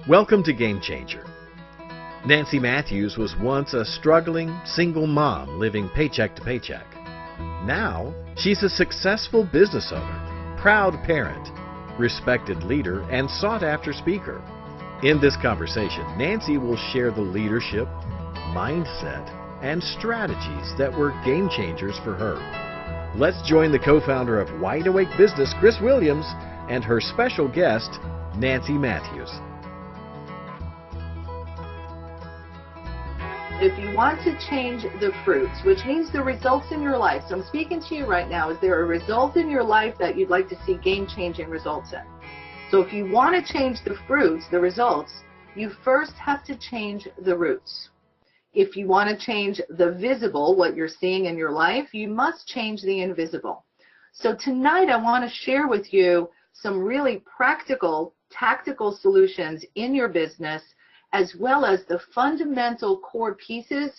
Welcome to Game Changer. Nancy Matthews was once a struggling single mom living paycheck to paycheck. Now, she's a successful business owner, proud parent, respected leader, and sought-after speaker. In this conversation, Nancy will share the leadership, mindset, and strategies that were game changers for her. Let's join the co-founder of Wide Awake Business, Chris Williams, and her special guest, Nancy Matthews. If you want to change the fruits, which means the results in your life, so I'm speaking to you right now, is there a result in your life that you'd like to see game-changing results in? So if you want to change the fruits, the results, you first have to change the roots. If you want to change the visible, what you're seeing in your life, you must change the invisible. So tonight I want to share with you some really practical, tactical solutions in your business, as well as the fundamental core pieces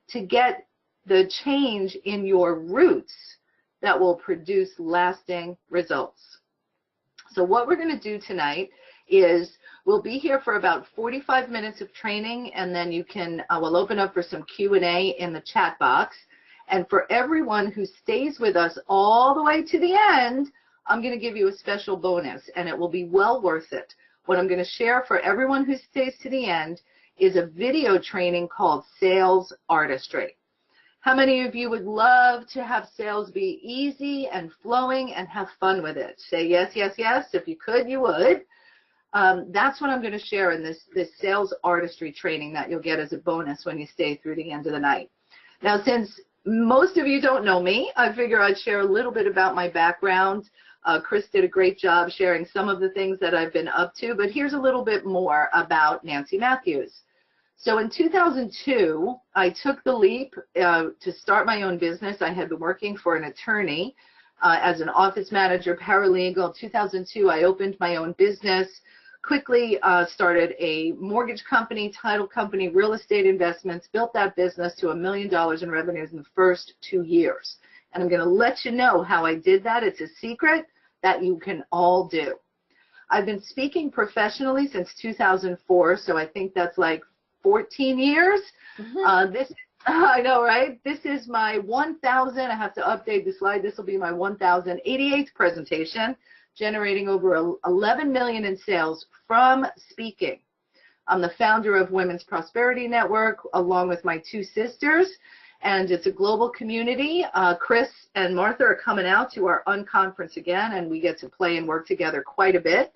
to get the change in your roots that will produce lasting results. So what we're going to do tonight is we'll be here for about 45 minutes of training, and then you can, we'll open up for some Q&A in the chat box. And for everyone who stays with us all the way to the end, I'm going to give you a special bonus, and it will be well worth it. What I'm going to share for everyone who stays to the end is a video training called Sales Artistry. How many of you would love to have sales be easy and flowing and have fun with it? Say yes, yes, yes. If you could, you would. That's what I'm going to share in this Sales Artistry training that you'll get as a bonus when you stay through the end of the night. Now, since most of you don't know me, I figure I'd share a little bit about my background. Chris did a great job sharing some of the things that I've been up to, but here's a little bit more about Nancy Matthews. So in 2002, I took the leap to start my own business. I had been working for an attorney as an office manager, paralegal. In 2002, I opened my own business, quickly started a mortgage company, title company, real estate investments, built that business to $1 million in revenues in the first 2 years. And I'm going to let you know how I did that. It's a secret that you can all do. I've been speaking professionally since 2004, so I think that's like 14 years. I know, right? This is my 1,000, I have to update the slide, this will be my 1,088th presentation, generating over 11 million in sales from speaking. I'm the founder of Women's Prosperity Network, along with my two sisters, and it's a global community. Chris and Martha are coming out to our unconference again, and we get to play and work together quite a bit.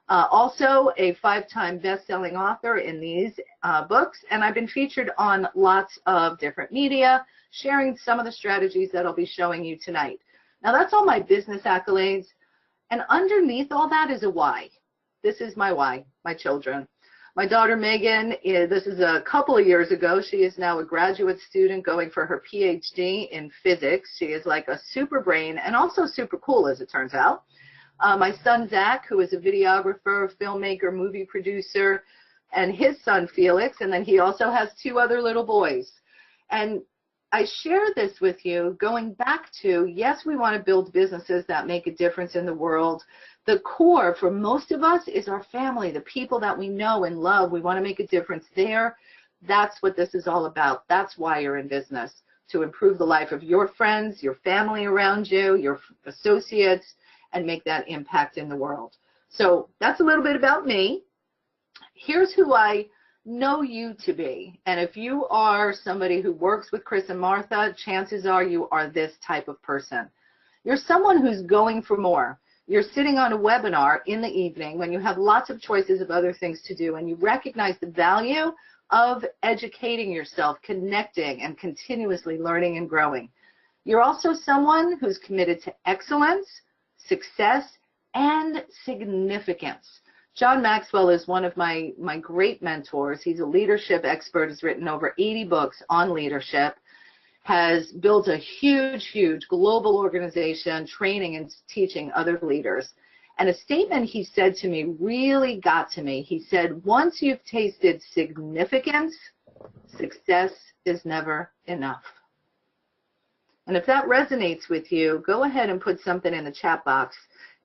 Also a 5-time best-selling author in these books, and I've been featured on lots of different media, sharing some of the strategies that I'll be showing you tonight. Now, that's all my business accolades, and underneath all that is a why. This is my why, my children. My daughter Megan, this is a couple of years ago. She is now a graduate student going for her PhD in physics. She is like a super brain and also super cool, as it turns out. My son Zach, who is a videographer, filmmaker, movie producer, and his son Felix, and then he also has 2 other little boys. And I share this with you going back to, yes, we want to build businesses that make a difference in the world. The core for most of us is our family, the people that we know and love. We want to make a difference there. That's what this is all about. That's why you're in business, to improve the life of your friends, your family around you, your associates, and make that impact in the world. So that's a little bit about me. Here's who I know you to be. And if you are somebody who works with Chris and Martha, chances are you are this type of person. You're someone who's going for more. You're sitting on a webinar in the evening when you have lots of choices of other things to do, and you recognize the value of educating yourself, connecting, and continuously learning and growing. You're also someone who's committed to excellence, success, and significance. John Maxwell is one of my great mentors. He's a leadership expert, has written over 80 books on leadership, has built a huge, huge global organization training and teaching other leaders. And a statement he said to me really got to me. He said, once you've tasted significance, success is never enough. And if that resonates with you, go ahead and put something in the chat box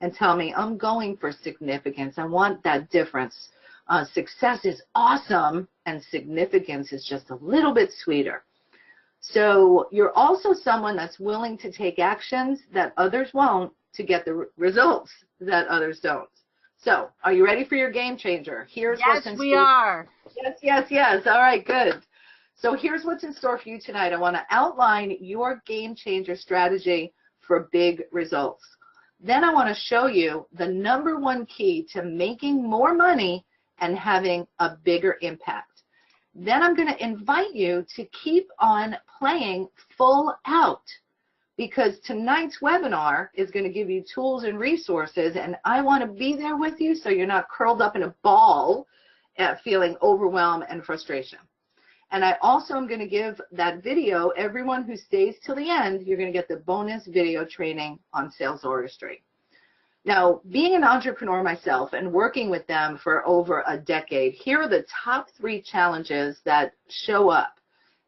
and tell me, I'm going for significance. I want that difference. Success is awesome, and significance is just a little bit sweeter. So you're also someone that's willing to take actions that others won't to get the results that others don't. So are you ready for your game changer? Here's what's in store. Yes, we are. Yes, yes, yes. All right, good. So here's what's in store for you tonight. I want to outline your game changer strategy for big results. Then I want to show you the #1 key to making more money and having a bigger impact. Then I'm going to invite you to keep on playing full out, because tonight's webinar is going to give you tools and resources, and I want to be there with you so you're not curled up in a ball feeling overwhelmed and frustration. And I also am going to give that video, everyone who stays till the end, you're going to get the bonus video training on sales artistry. Now, being an entrepreneur myself and working with them for over a decade, here are the top 3 challenges that show up.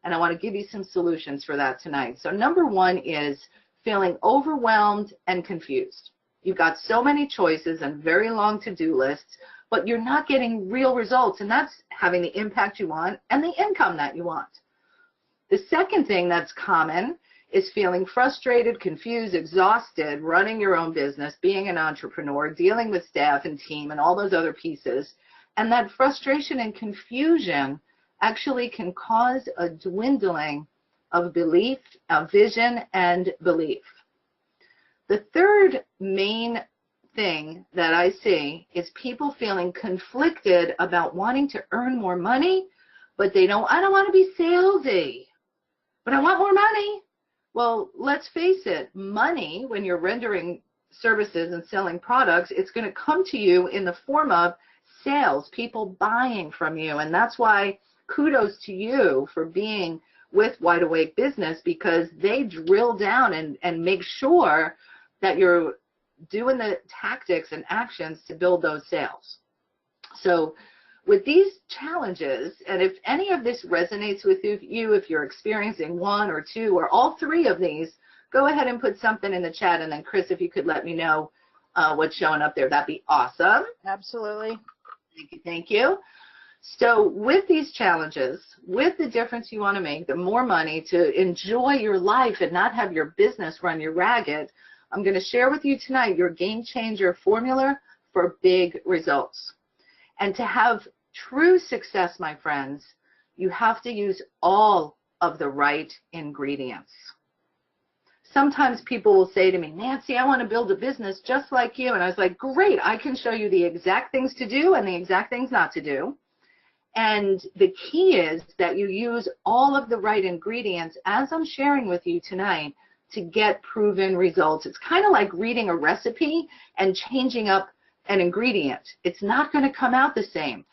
And I want to give you some solutions for that tonight. So #1 is feeling overwhelmed and confused. You've got so many choices and very long to-do lists, but you're not getting real results, and that's having the impact you want and the income that you want. The second thing that's common is feeling frustrated, confused, exhausted, running your own business, being an entrepreneur, dealing with staff and team and all those other pieces. And that frustration and confusion actually can cause a dwindling of belief, of vision and belief. The third main thing that I see is people feeling conflicted about wanting to earn more money, but I don't want to be salesy, but I want more money. Well, let's face it, money, when you're rendering services and selling products, it's going to come to you in the form of sales, people buying from you. And that's why kudos to you for being with Wide Awake Business, because they drill down and make sure that you're doing the tactics and actions to build those sales. So with these challenges, and if any of this resonates with you, if you're experiencing 1 or 2 or all 3 of these, go ahead and put something in the chat. And then Chris, if you could let me know what's showing up there, that'd be awesome. Absolutely. Thank you, thank you. So with these challenges, with the difference you want to make, the more money to enjoy your life and not have your business run you ragged, I'm going to share with you tonight your game changer formula for big results. And to have true success, my friends, you have to use all of the right ingredients. Sometimes people will say to me, Nancy, I want to build a business just like you. And I was like, great, I can show you the exact things to do and the exact things not to do. And the key is that you use all of the right ingredients, as I'm sharing with you tonight, to get proven results. It's kind of like reading a recipe and changing up an ingredient. It's not going to come out the same.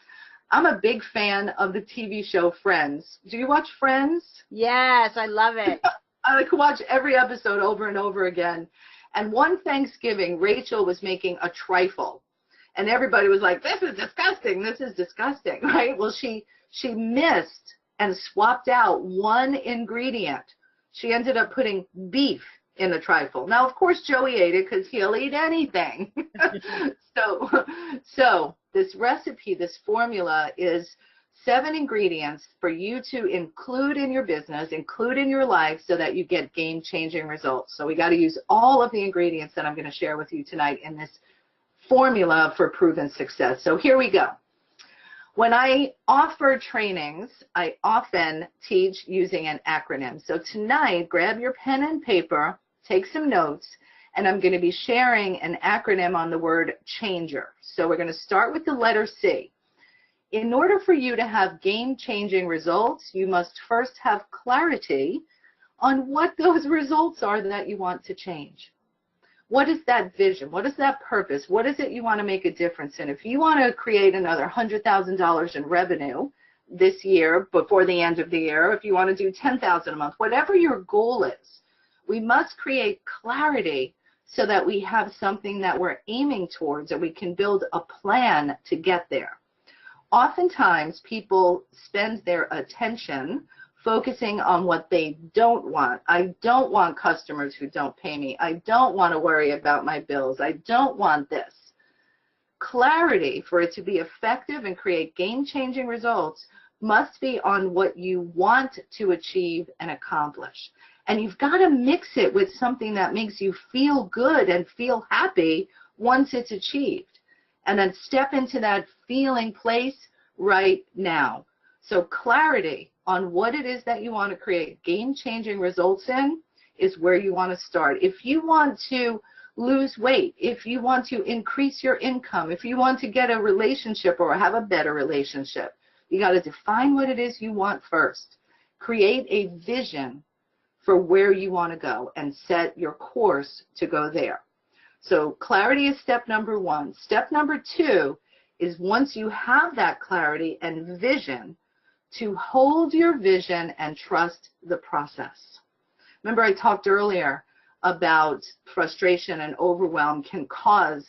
I'm a big fan of the TV show Friends. Do you watch Friends? Yes, I love it. I could watch every episode over and over again. And one Thanksgiving, Rachel was making a trifle. And everybody was like, this is disgusting, this is disgusting, right? Well, she missed and swapped out one ingredient. She ended up putting beef in the trifle. Now, of course, Joey ate it because he'll eat anything. So this recipe, this formula is 7 ingredients for you to include in your business, include in your life, so that you get game-changing results. So we got to use all of the ingredients that I'm going to share with you tonight in this formula for proven success. So here we go. When I offer trainings, I often teach using an acronym. So tonight, grab your pen and paper, take some notes, and I'm going to be sharing an acronym on the word changer. So we're going to start with the letter C. In order for you to have game-changing results, you must first have clarity on what those results are that you want to change. What is that vision? What is that purpose? What is it you want to make a difference in? If you want to create another $100,000 in revenue this year before the end of the year, if you want to do $10,000 a month, whatever your goal is, we must create clarity so that we have something that we're aiming towards and we can build a plan to get there. Oftentimes, people spend their attention focusing on what they don't want. I don't want customers who don't pay me. I don't want to worry about my bills. I don't want this. clarity, for it to be effective and create game-changing results, must be on what you want to achieve and accomplish. And you've got to mix it with something that makes you feel good and feel happy once it's achieved. And then step into that feeling place right now. So clarity on what it is that you want to create game-changing results in is where you want to start. If you want to lose weight, if you want to increase your income, if you want to get a relationship or have a better relationship, you got to define what it is you want first. Create a vision for where you want to go and set your course to go there. So clarity is step number one. Step number two is, once you have that clarity and vision, to hold your vision and trust the process. Remember, I talked earlier about frustration and overwhelm can cause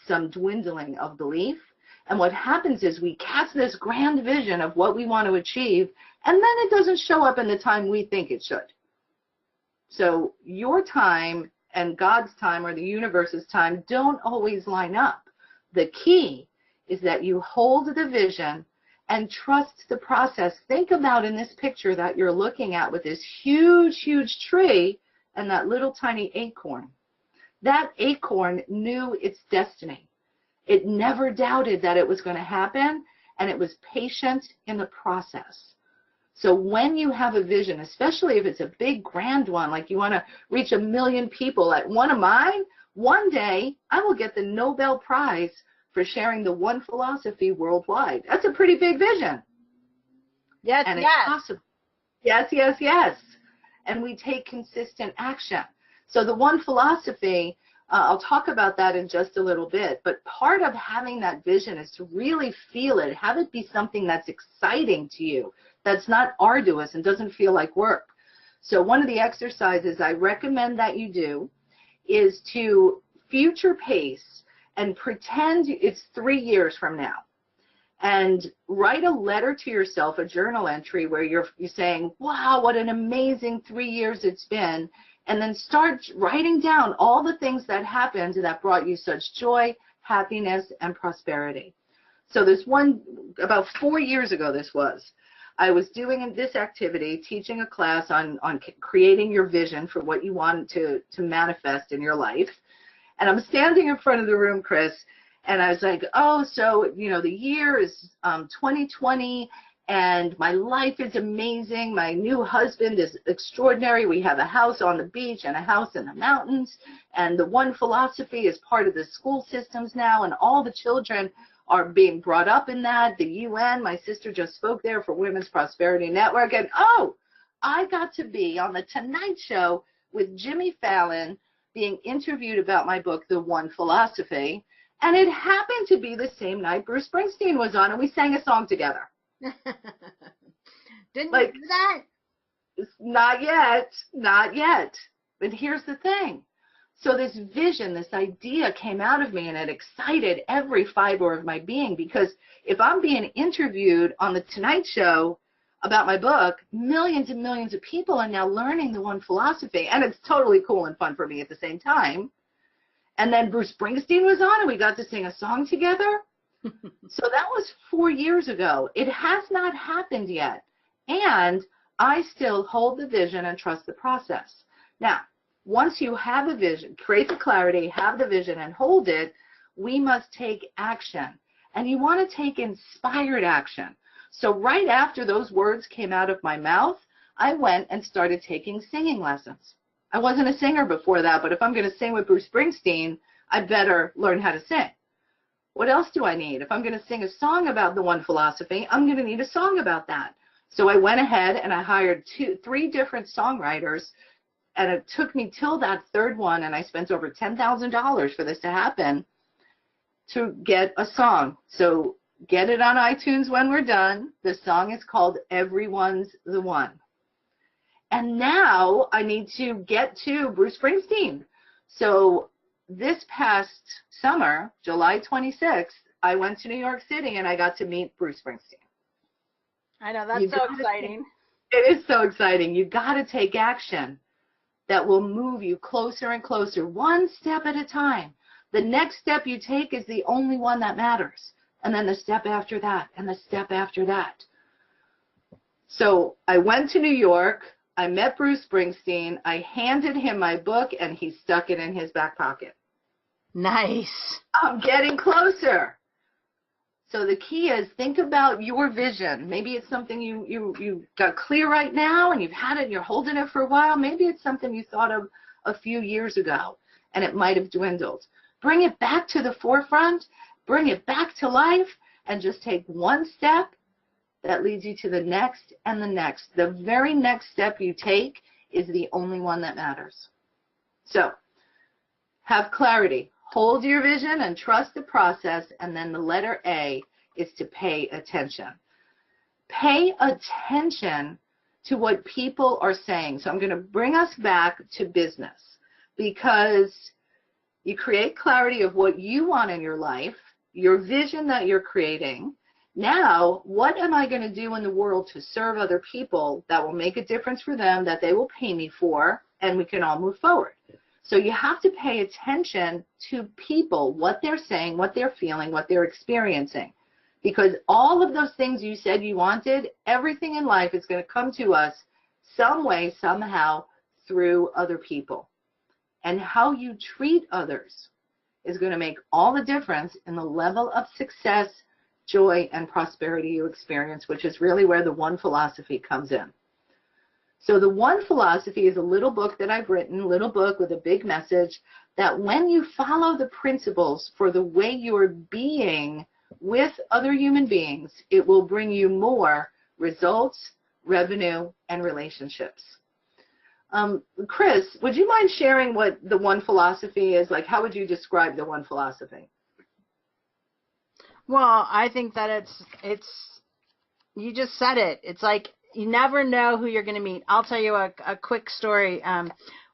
some dwindling of belief. And what happens is we cast this grand vision of what we want to achieve, and then it doesn't show up in the time we think it should. So your time and God's time, or the universe's time, don't always line up. The key is that you hold the vision and trust the process. Think about, in this picture that you're looking at with this huge, huge tree and that little tiny acorn. That acorn knew its destiny. It never doubted that it was going to happen, and it was patient in the process. So when you have a vision, especially if it's a big, grand one, like you want to reach 1 million people, at one of mine, one day I will get the Nobel Prize for sharing the one philosophy worldwide. That's a pretty big vision. Yes, and yes. It's possible. Yes, yes, yes. And we take consistent action. So the one philosophy, I'll talk about that in just a little bit, but part of having that vision is to really feel it, have it be something that's exciting to you, that's not arduous and doesn't feel like work. So one of the exercises I recommend that you do is to future pace and pretend it's 3 years from now. And write a letter to yourself, a journal entry where you're saying, wow, what an amazing 3 years it's been. And then start writing down all the things that happened that brought you such joy, happiness, and prosperity. So this one, about 4 years ago this was, I was doing this activity, teaching a class on creating your vision for what you want to manifest in your life. And I'm standing in front of the room, Chris, and I was like, oh, so, you know, the year is 2020, and my life is amazing. My new husband is extraordinary. We have a house on the beach and a house in the mountains, and the one philosophy is part of the school systems now, and all the children are being brought up in that. The UN, my sister just spoke there for Women's Prosperity Network, and oh, I got to be on the Tonight Show with Jimmy Fallon being interviewed about my book, The One Philosophy, and it happened to be the same night Bruce Springsteen was on, and we sang a song together. Didn't you do that? Not yet, not yet. But here's the thing. So this vision, this idea came out of me, and it excited every fiber of my being, because if I'm being interviewed on the Tonight Show about my book, millions and millions of people are now learning the one philosophy, and it's totally cool and fun for me at the same time. And then Bruce Springsteen was on, and we got to sing a song together. So that was 4 years ago. It has not happened yet, and I still hold the vision and trust the process. Now, once you have a vision, create the clarity, have the vision, and hold it, we must take action. And you want to take inspired action. So right after those words came out of my mouth, I went and started taking singing lessons. I wasn't a singer before that, but if I'm going to sing with Bruce Springsteen, I better learn how to sing. What else do I need? If I'm going to sing a song about the one philosophy, I'm going to need a song about that. So I went ahead and I hired 3 different songwriters, and it took me till that third one, and I spent over $10,000 for this to happen, to get a song. So get it on iTunes when we're done. The song is called Everyone's the One. And now I need to get to Bruce Springsteen. So this past summer, July 26th, I went to New York City and I got to meet Bruce Springsteen. I know, that's so exciting. It is so exciting. You got to take action that will move you closer and closer, one step at a time. The next step you take is the only one that matters. And then the step after that, and the step after that. So I went to New York. I met Bruce Springsteen. I handed him my book, and he stuck it in his back pocket. Nice. I'm getting closer. So the key is, think about your vision. Maybe it's something you got clear right now, and you've had it, and you're holding it for a while. Maybe it's something you thought of a few years ago, and it might have dwindled. Bring it back to the forefront. Bring it back to life, and just take one step that leads you to the next and the next. The very next step you take is the only one that matters. So have clarity. Hold your vision and trust the process. And then the letter A is to pay attention. Pay attention to what people are saying. So I'm going to bring us back to business, because you create clarity of what you want in your life, your vision that you're creating. Now, what am I going to do in the world to serve other people that will make a difference for them, that they will pay me for, and we can all move forward? So you have to pay attention to people, what they're saying, what they're feeling, what they're experiencing. Because all of those things you said you wanted, everything in life is going to come to us some way, somehow, through other people. And how you treat others is going to make all the difference in the level of success, joy, and prosperity you experience, which is really where the One Philosophy comes in. So the One Philosophy is a little book that I've written, a little book with a big message, that when you follow the principles for the way you're being with other human beings, it will bring you more results, revenue, and relationships. Chris, would you mind sharing what the One Philosophy is? Like, how would you describe the One Philosophy? Well, I think that it's you just said it. It's like you never know who you're going to meet. I'll tell you a quick story.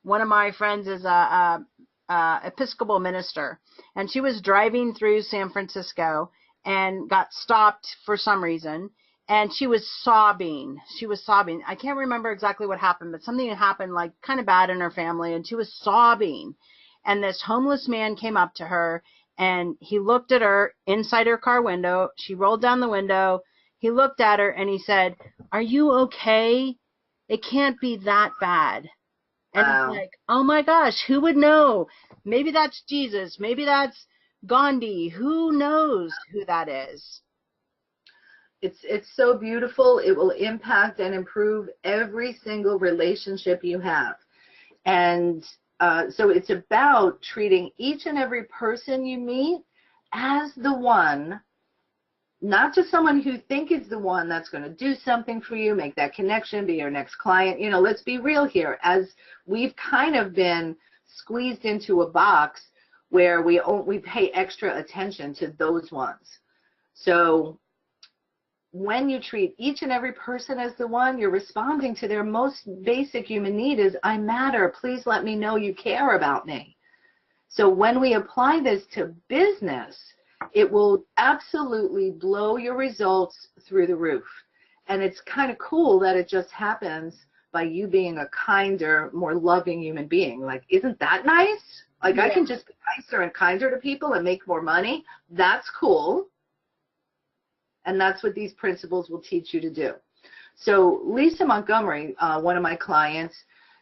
One of my friends is a Episcopal minister, and she was driving through San Francisco and got stopped for some reason, and she was sobbing. She was sobbing. I can't remember exactly what happened, but something had happened like kind of bad in her family, and she was sobbing. And this homeless man came up to her, and he looked at her inside her car window. She rolled down the window. He looked at her, and he said, "Are you okay? It can't be that bad." And Wow. it's like, oh my gosh, who would know? Maybe that's Jesus. Maybe that's Gandhi. Who knows who that is? It's so beautiful. It will impact and improve every single relationship you have. And so it's about treating each and every person you meet as the one, not just someone who think is the one that's going to do something for you, make that connection, be your next client. You know, let's be real here. As we've kind of been squeezed into a box where we pay extra attention to those ones. So when you treat each and every person as the one, you're responding to their most basic human need is, I matter. Please let me know you care about me. So when we apply this to business, it will absolutely blow your results through the roof. And it's kind of cool that it just happens by you being a kinder, more loving human being. Like, isn't that nice? Like, yeah. I can just be nicer and kinder to people and make more money. That's cool. And that's what these principles will teach you to do. So Lisa Montgomery, one of my clients,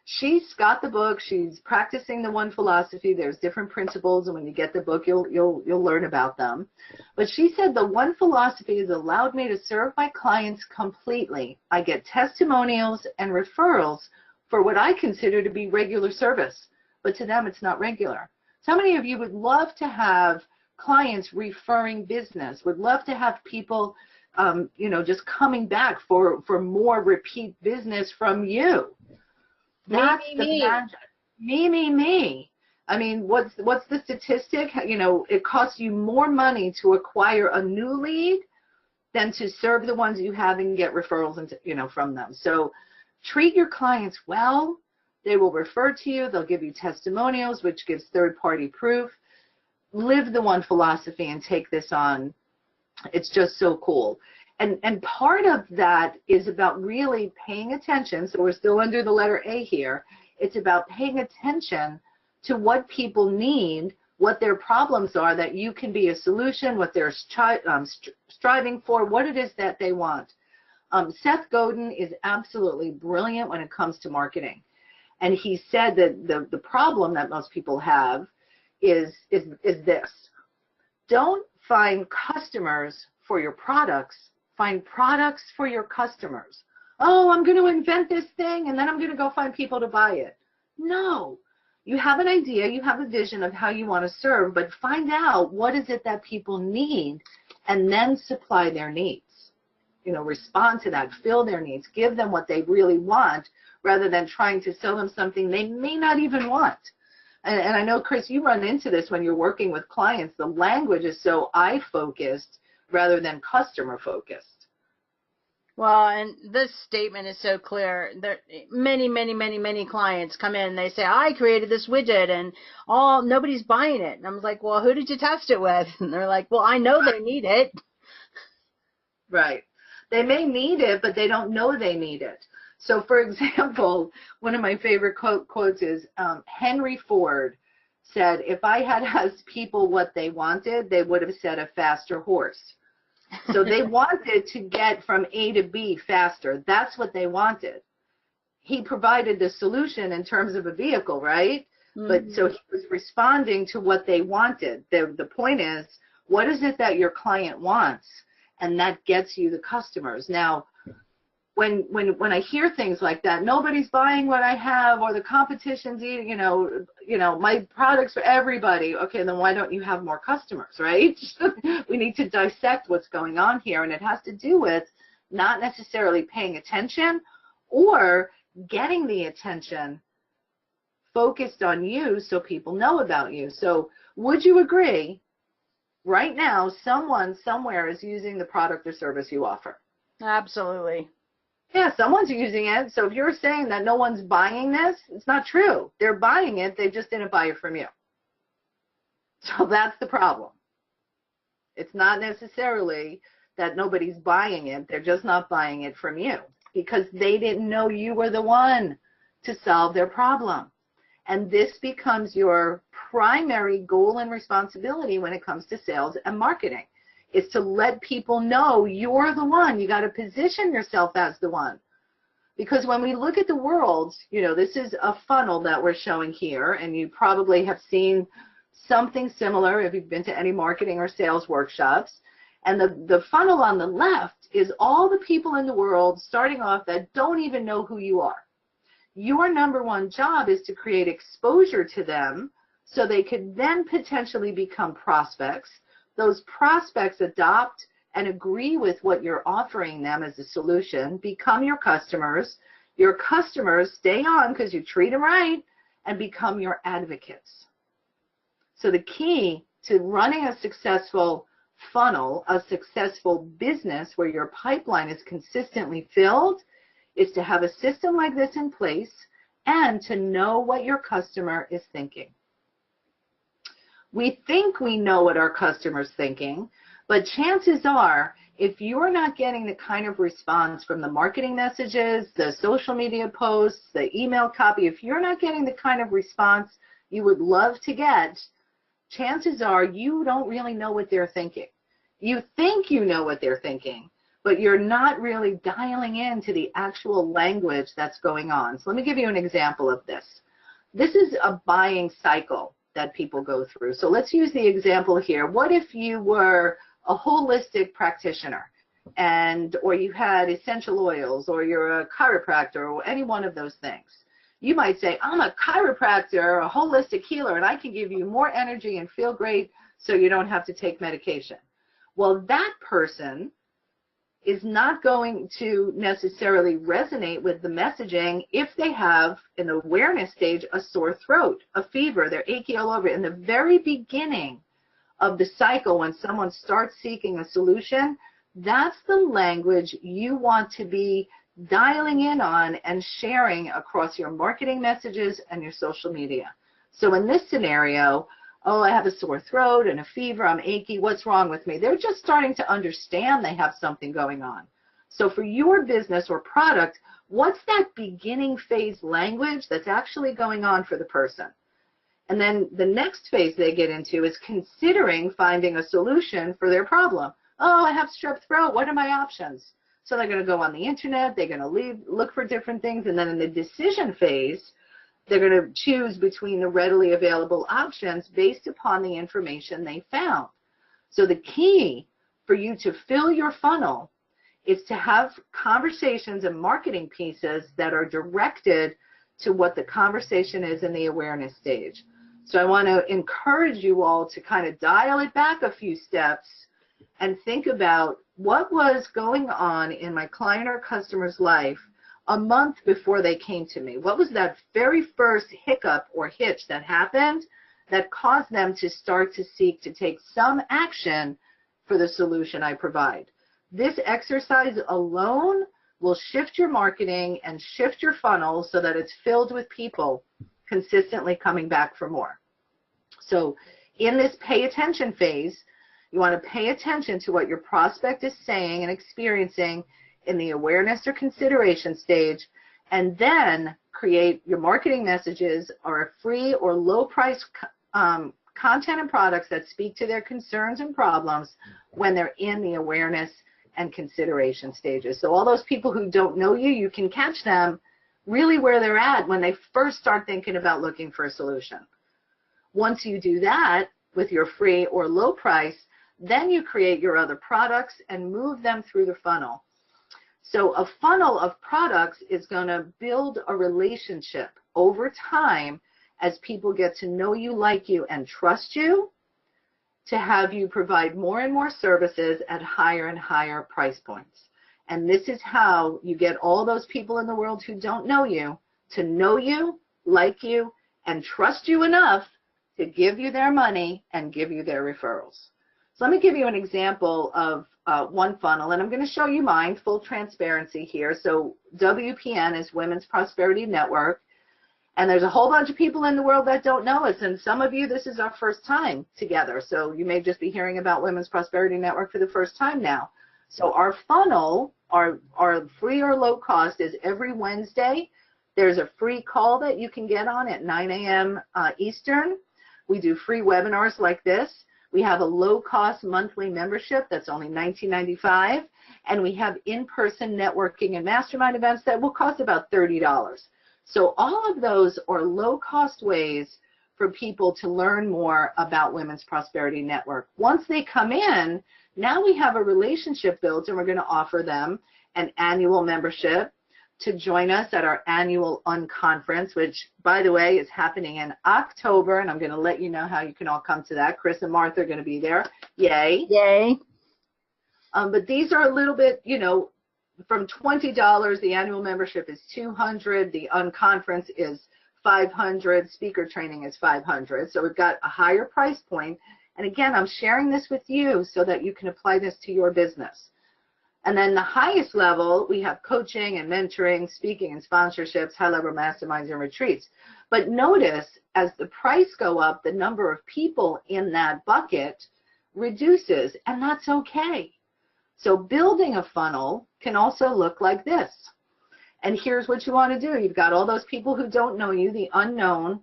she's got the book. She's practicing the One Philosophy. There's different principles, and when you get the book, you'll learn about them. But she said the One Philosophy has allowed me to serve my clients completely. I get testimonials and referrals for what I consider to be regular service, but to them it's not regular. So how many of you would love to have clients referring business, would love to have people, just coming back for more repeat business from you? That's the magic. Me. I mean, what's the statistic? You know, it costs you more money to acquire a new lead than to serve the ones you have and get referrals and from them. So treat your clients well. They will refer to you. They'll give you testimonials, which gives third-party proof. Live the One Philosophy and take this on. It's just so cool. And part of that is about really paying attention. So we're still under the letter A here. It's about paying attention to what people need what their problems are, that you can be a solution, what they're striving for, what it is that they want. Seth Godin is absolutely brilliant when it comes to marketing. And he said that the problem that most people have is this. Don't find customers for your products. Find products for your customers. Oh, I'm going to invent this thing and then I'm going to go find people to buy it. No. You have an idea, you have a vision of how you want to serve, but find out what is it that people need and then supply their needs. You know, respond to that, fill their needs, give them what they really want rather than trying to sell them something they may not even want. And I know, Chris, you run into this when you're working with clients. The language is so I-focused rather than customer-focused. Well, and this statement is so clear. There, many clients come in and they say, I created this widget and nobody's buying it. And I'm like, well, who did you test it with? And they're like, well, I know they need it. Right. They may need it, but they don't know they need it. So, for example, one of my favorite quotes is Henry Ford said, if I had asked people what they wanted, they would have said a faster horse. So they wanted to get from A to B faster. That's what they wanted. He provided the solution in terms of a vehicle, right? Mm-hmm. But so he was responding to what they wanted. The point is, what is it that your client wants? And that gets you the customers. Now, when I hear things like that, nobody's buying what I have, or the competition's eating, my products for everybody. Okay, then why don't you have more customers, right? We need to dissect what's going on here, and it has to do with not necessarily paying attention or getting the attention focused on you so people know about you. So would you agree right now someone somewhere is using the product or service you offer? Absolutely. Yeah, someone's using it. So if you're saying that no one's buying this, it's not true. They're buying it. They just didn't buy it from you. So that's the problem. It's not necessarily that nobody's buying it. They're just not buying it from you because they didn't know you were the one to solve their problem. And this becomes your primary goal and responsibility when it comes to sales and marketing. Is to let people know you're the one. You got to position yourself as the one. Because when we look at the world, this is a funnel that we're showing here, and you probably have seen something similar if you've been to any marketing or sales workshops. And the funnel on the left is all the people in the world starting off that don't even know who you are. Your number one job is to create exposure to them so they could then potentially become prospects. Those prospects adopt and agree with what you're offering them as a solution, become your customers. Your customers stay on because you treat them right and become your advocates. So the key to running a successful funnel, a successful business where your pipeline is consistently filled, is to have a system like this in place and to know what your customer is thinking. We think we know what our customer's thinking, but chances are, if you're not getting the kind of response from the marketing messages, the social media posts, the email copy, if you're not getting the kind of response you would love to get, chances are you don't really know what they're thinking. You think you know what they're thinking, but you're not really dialing into the actual language that's going on. So let me give you an example of this. This is a buying cycle that people go through. So let's use the example here. What if you were a holistic practitioner or you had essential oils, or you're a chiropractor, or any one of those things? You might say, I'm a chiropractor, a holistic healer, and I can give you more energy and feel great so you don't have to take medication. Well, that person is not going to necessarily resonate with the messaging if they have, in the awareness stage, a sore throat, a fever, they're achy all over. In the very beginning of the cycle, when someone starts seeking a solution, that's the language you want to be dialing in on and sharing across your marketing messages and your social media. So in this scenario, oh, I have a sore throat and a fever, I'm achy, what's wrong with me? They're just starting to understand they have something going on. So for your business or product, what's that beginning phase language that's actually going on for the person? And then the next phase they get into is considering finding a solution for their problem. Oh, I have strep throat. What are my options? So they're going to go on the internet. They're going to look for different things. And then in the decision phase, they're going to choose between the readily available options based upon the information they found. So the key for you to fill your funnel is to have conversations and marketing pieces that are directed to what the conversation is in the awareness stage. So I want to encourage you all to kind of dial it back a few steps and think about what was going on in my client or customer's life a month before they came to me. What was that very first hiccup or hitch that happened that caused them to start to seek to take some action for the solution I provide? This exercise alone will shift your marketing and shift your funnel so that it's filled with people consistently coming back for more. So in this pay attention phase, you want to pay attention to what your prospect is saying and experiencing in the awareness or consideration stage, and then create your marketing messages or free or low price content and products that speak to their concerns and problems when they're in the awareness and consideration stages. So all those people who don't know you, you can catch them really where they're at when they first start thinking about looking for a solution. Once you do that with your free or low price, then you create your other products and move them through the funnel. So a funnel of products is going to build a relationship over time as people get to know you, like you, and trust you, to have you provide more and more services at higher and higher price points. And this is how you get all those people in the world who don't know you to know you, like you, and trust you enough to give you their money and give you their referrals. So let me give you an example of one funnel, and I'm going to show you mine, full transparency here. So WPN is Women's Prosperity Network, and there's a whole bunch of people in the world that don't know us, and some of you, this is our first time together, so you may just be hearing about Women's Prosperity Network for the first time now. So our funnel, our free or low cost, is every Wednesday. There's a free call that you can get on at 9 a.m. Eastern. We do free webinars like this. We have a low-cost monthly membership that's only $19.95, and we have in-person networking and mastermind events that will cost about $30. So all of those are low-cost ways for people to learn more about Women's Prosperity Network. Once they come in, now we have a relationship built, and we're going to offer them an annual membership to join us at our annual Unconference, which, by the way, is happening in October, and I'm going to let you know how you can all come to that. Chris and Martha are going to be there. Yay. Yay. But these are a little bit, you know, from $20, the annual membership is $200, the Unconference is $500, speaker training is $500. So we've got a higher price point. And again, I'm sharing this with you so that you can apply this to your business. And then the highest level, we have coaching and mentoring, speaking and sponsorships, high-level masterminds and retreats. But notice, as the price go up, the number of people in that bucket reduces, and that's okay. So building a funnel can also look like this. And here's what you want to do. You've got all those people who don't know you, the unknown.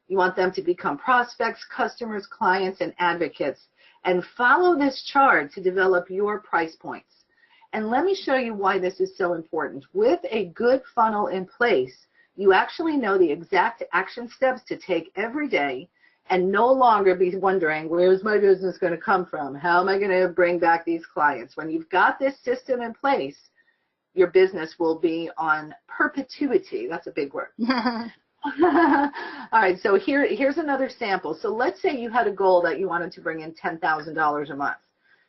You want them to become prospects, customers, clients, and advocates. And follow this chart to develop your price points. And let me show you why this is so important. With a good funnel in place, you actually know the exact action steps to take every day and no longer be wondering, where's my business going to come from? How am I going to bring back these clients? When you've got this system in place, your business will be on perpetuity. That's a big word. All right, so here's another sample. So let's say you had a goal that you wanted to bring in $10,000 a month.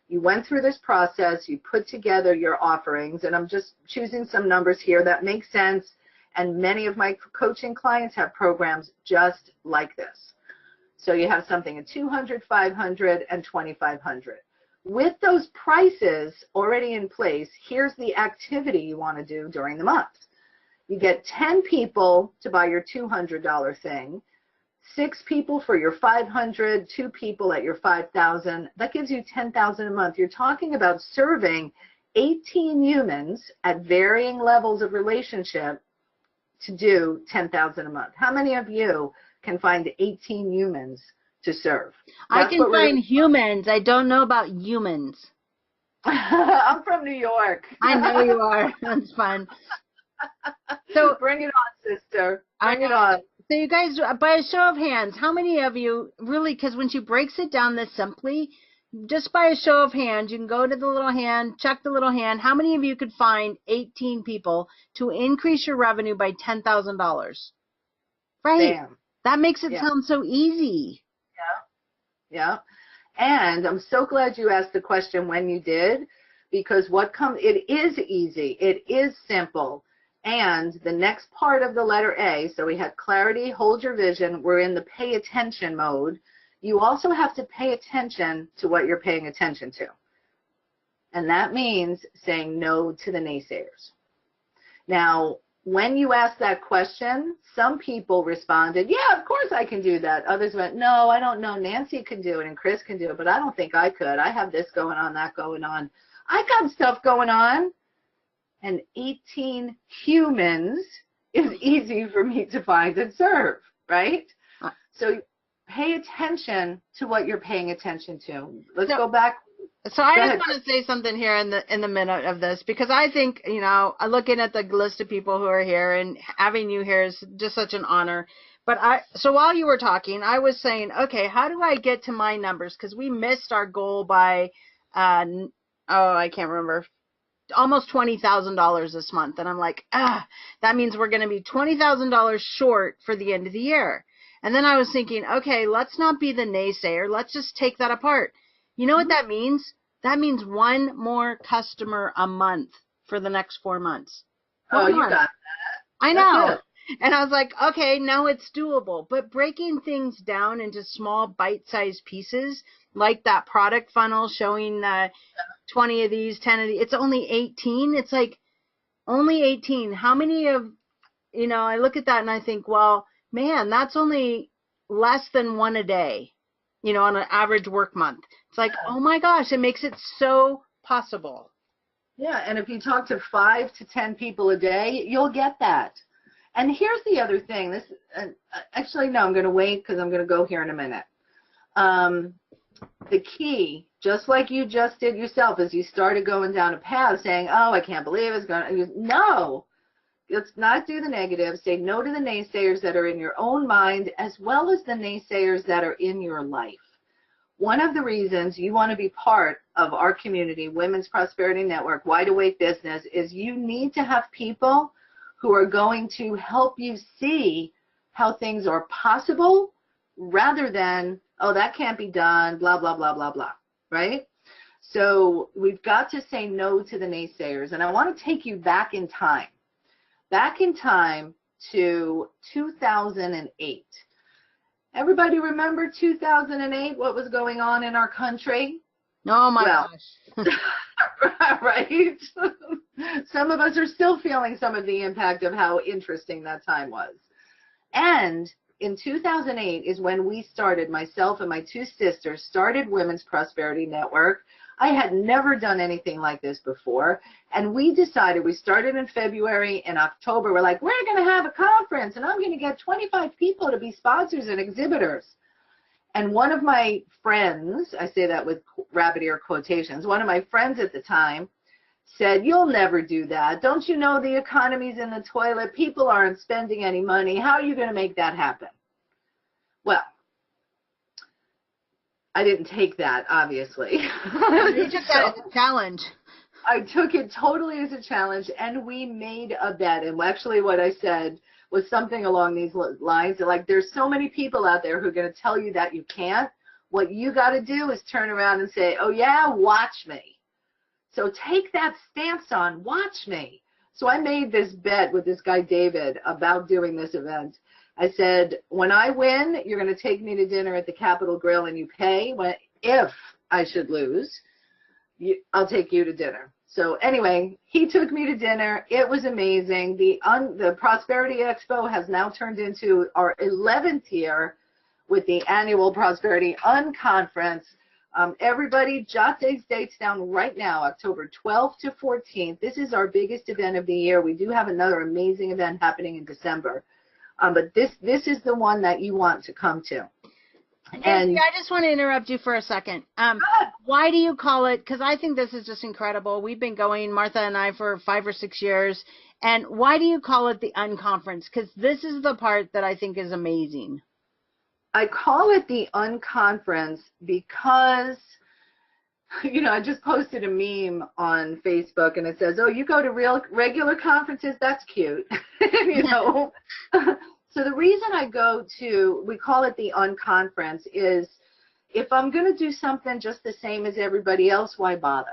You went through this process, you put together your offerings, and I'm just choosing some numbers here that make sense, and many of my coaching clients have programs just like this. So you have something at $200, $500, and $2,500. With those prices already in place, here's the activity you want to do during the month. You get 10 people to buy your $200 thing, 6 people for your $500, 2 people at your $5,000. That gives you $10,000 a month. You're talking about serving 18 humans at varying levels of relationship to do $10,000 a month. How many of you can find 18 humans to serve. I can find humans. I don't know about humans. I'm from New York. I know you are. That's fun. So bring it on, sister. Bring it on. So you guys, by a show of hands, how many of you really, because when she breaks it down this simply, just by a show of hands, you can go to the little hand, check the little hand. How many of you could find 18 people to increase your revenue by $10,000? Right. Bam. That makes it sound so easy. Yeah. And I'm so glad you asked the question when you did, because it is easy. It is simple. And the next part of the letter A, so we had clarity, hold your vision. We're in the pay attention mode. You also have to pay attention to what you're paying attention to. And that means saying no to the naysayers. Now, when you asked that question, some people responded, yeah, of course I can do that. Others went, no, I don't know. Nancy can do it and Chris can do it, but I don't think I could. I have this going on, that going on. I got stuff going on. And 18 humans is easy for me to find and serve, right? So pay attention to what you're paying attention to. Let's go back. So I just want to say something here in the minute of this, because I think, looking at the list of people who are here and having you here is just such an honor. But so while you were talking, I was saying, okay, how do I get to my numbers? Because we missed our goal by, I can't remember, almost $20,000 this month. And I'm like, that means we're going to be $20,000 short for the end of the year. And then I was thinking, okay, let's not be the naysayer. Let's just take that apart. You know what that means? That means one more customer a month for the next 4 months. You got that. I know. And I was like, okay, now it's doable. But breaking things down into small bite-sized pieces, like that product funnel showing 20 of these, 10 of these, it's only 18. It's like, only 18. How many of, I look at that and I think, well, man, that's only less than one a day, on an average work month. It's like, oh my gosh, it makes it so possible. Yeah, and if you talk to 5 to 10 people a day, you'll get that. And here's the other thing. Actually, no, I'm going to wait because I'm going to go here in a minute. The key, just like you just did yourself, is you started going down a path saying, oh, I can't believe it's going to. No, let's not do the negative. Say no to the naysayers that are in your own mind as well as the naysayers that are in your life. One of the reasons you want to be part of our community, Women's Prosperity Network, Wide Awake Business, is you need to have people who are going to help you see how things are possible rather than, oh, that can't be done, blah, blah, blah, blah, blah, right? So we've got to say no to the naysayers. And I want to take you back in time to 2008. Everybody remember 2008, what was going on in our country? Oh, my gosh. Right? Some of us are still feeling some of the impact of how interesting that time was. And in 2008 is when we started, myself and my 2 sisters started Women's Prosperity Network. I had never done anything like this before. And we decided, we started in February. In October, we're like, we're going to have a conference and I'm going to get 25 people to be sponsors and exhibitors. And one of my friends, I say that with rabbit ear quotations, one of my friends at the time said, you'll never do that. Don't you know the economy's in the toilet? People aren't spending any money. How are you going to make that happen? Well, I didn't take that, obviously. You took that as a challenge. I took it totally as a challenge, and we made a bet. And actually what I said was something along these lines. Like, there's so many people out there who are going to tell you that you can't. What you got to do is turn around and say, oh, yeah, watch me. So take that stance on, watch me. So I made this bet with this guy, David, about doing this event. I said, when I win, you're going to take me to dinner at the Capitol Grill and you pay. If I should lose, I'll take you to dinner. So anyway, he took me to dinner. It was amazing. The Prosperity Expo has now turned into our 11th year with the annual Prosperity Unconference. Everybody, jot these dates down right now, October 12th to 14th. This is our biggest event of the year. We do have another amazing event happening in December. But this is the one that you want to come to. And I just want to interrupt you for a second. Why do you call it? Because I think this is just incredible. We've been going, Martha and I, for 5 or 6 years. And why do you call it the Unconference? Because this is the part that I think is amazing. I call it the Unconference because, you know, I just posted a meme on Facebook and it says, oh, you go to regular conferences? That's cute. You know. So the reason I go to, we call it the Unconference, is if I'm going to do something just the same as everybody else, why bother?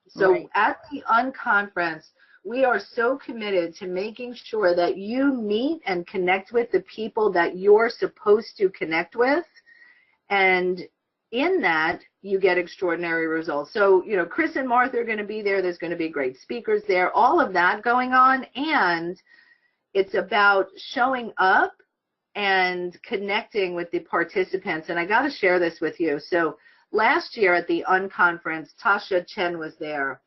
So right. At the Unconference, we are so committed to making sure that you meet and connect with the people that you're supposed to connect with. And in that, you get extraordinary results. So, you know, Chris and Martha are going to be there. There's going to be great speakers there, all of that going on. And it's about showing up and connecting with the participants. And I got to share this with you. So last year at the Unconference, Tasha Chen was there.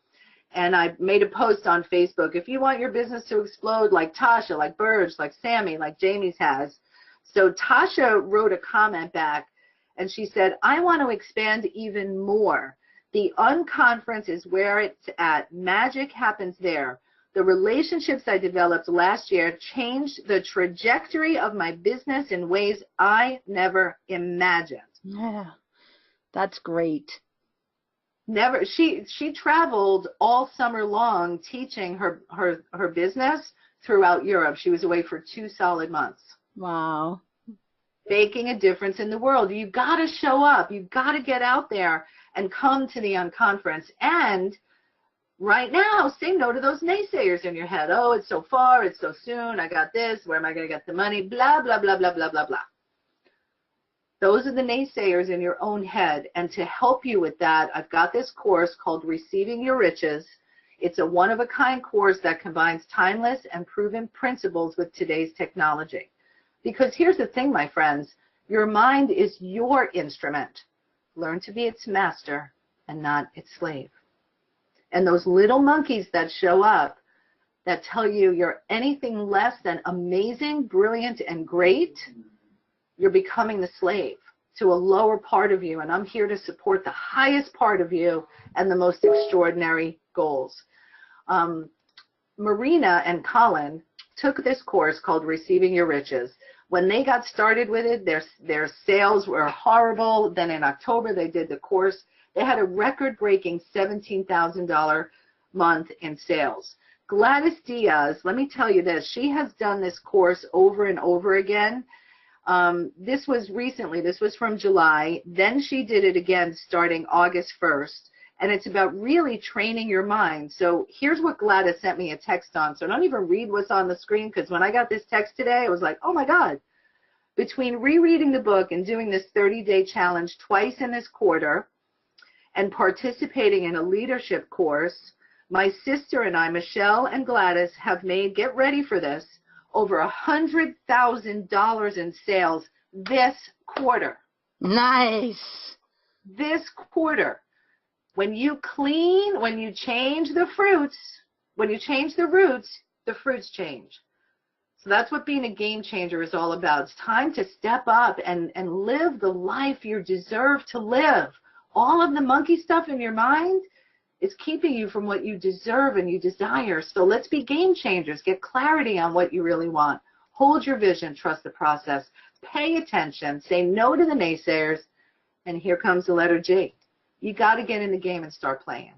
And I made a post on Facebook. If you want your business to explode like Tasha, like Burge, like Sammy, like Jamie's has. So Tasha wrote a comment back and she said, I want to expand even more. The Unconference is where it's at. Magic happens there. The relationships I developed last year changed the trajectory of my business in ways I never imagined. Yeah, that's great. Never. She traveled all summer long teaching her business throughout Europe. She was away for 2 solid months. Wow. Making a difference in the world. You've got to show up. You've got to get out there and come to the Unconference. And right now, say no to those naysayers in your head. Oh, it's so far. It's so soon. I got this. Where am I going to get the money? Blah, blah, blah, blah, blah, blah, blah. Those are the naysayers in your own head. And to help you with that, I've got this course called Receiving Your Riches. It's a one-of-a-kind course that combines timeless and proven principles with today's technology. Because here's the thing, my friends. Your mind is your instrument. Learn to be its master and not its slave. And those little monkeys that show up that tell you you're anything less than amazing, brilliant, and great, you're becoming the slave to a lower part of you. And I'm here to support the highest part of you and the most extraordinary goals. Marina and Colin took this course called Receiving Your Riches. When they got started with it, their sales were horrible. Then in October, they did the course. They had a record-breaking $17,000 month in sales. Gladys Diaz, let me tell you this, she has done this course over and over again. This was recently, this was from July. Then she did it again starting August 1st. And it's about really training your mind. So here's what Gladys sent me a text on. So don't even read what's on the screen, because when I got this text today, I was like, oh my God. Between rereading the book and doing this 30-day challenge twice in this quarter and participating in a leadership course, my sister and I, Michelle and Gladys, have made, get ready for this, over $100,000 in sales this quarter. Nice. This quarter. When you clean, when you change the fruits, when you change the roots, the fruits change. So that's what being a game changer is all about. It's time to step up and live the life you deserve to live. All of the monkey stuff in your mind is keeping you from what you deserve and you desire. So let's be game changers. Get clarity on what you really want. Hold your vision. Trust the process. Pay attention. Say no to the naysayers. And here comes the letter G. You got to get in the game and start playing.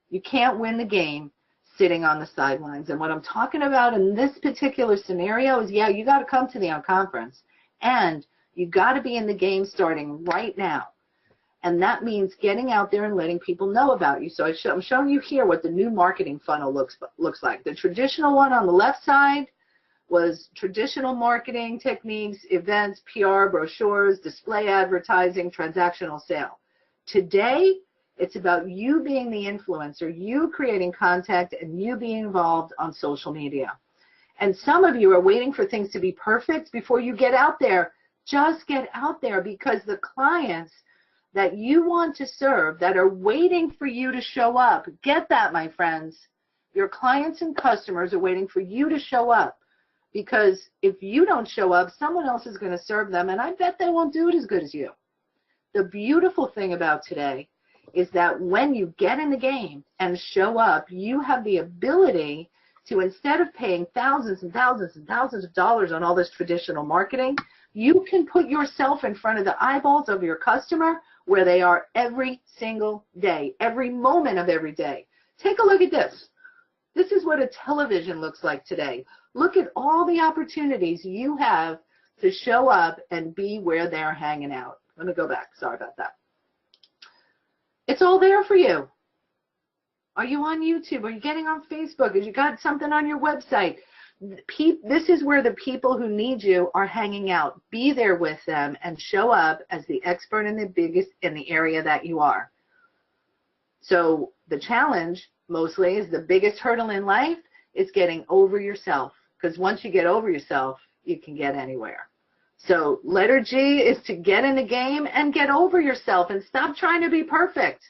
You can't win the game sitting on the sidelines. And what I'm talking about in this particular scenario is, yeah, you got to come to the Unconference. And you got to be in the game starting right now. And that means getting out there and letting people know about you. So I'm showing you here what the new marketing funnel looks like. The traditional one on the left side was traditional marketing techniques, events, PR, brochures, display advertising, transactional sale. Today, it's about you being the influencer, you creating contact, and you being involved on social media. And some of you are waiting for things to be perfect before you get out there. Just get out there, because the clients that you want to serve that are waiting for you to show up, get that, my friends. Your clients and customers are waiting for you to show up. Because if you don't show up, someone else is going to serve them, and I bet they won't do it as good as you. The beautiful thing about today is that when you get in the game and show up, you have the ability to, instead of paying thousands and thousands and thousands of dollars on all this traditional marketing, you can put yourself in front of the eyeballs of your customer where they are every single day, every moment of every day. Take a look at this. This is what a television looks like today. Look at all the opportunities you have to show up and be where they're hanging out. Let me go back. Sorry about that. It's all there for you. Are you on YouTube? Are you getting on Facebook? Have you got something on your website? This is where the people who need you are hanging out. Be there with them and show up as the expert and the biggest in the area that you are. So the challenge mostly is the biggest hurdle in life is getting over yourself. Because once you get over yourself, you can get anywhere. So letter G is to get in the game and get over yourself and stop trying to be perfect.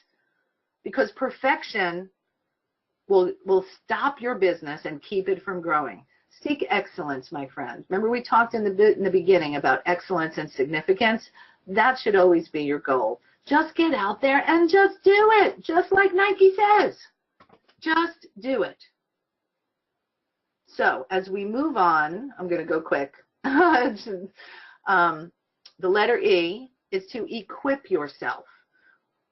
Because perfection will stop your business and keep it from growing. Seek excellence, my friend. Remember we talked in the beginning about excellence and significance? That should always be your goal. Just get out there and just do it, just like Nike says. Just do it. So as we move on, I'm going to go quick. The letter E is to equip yourself.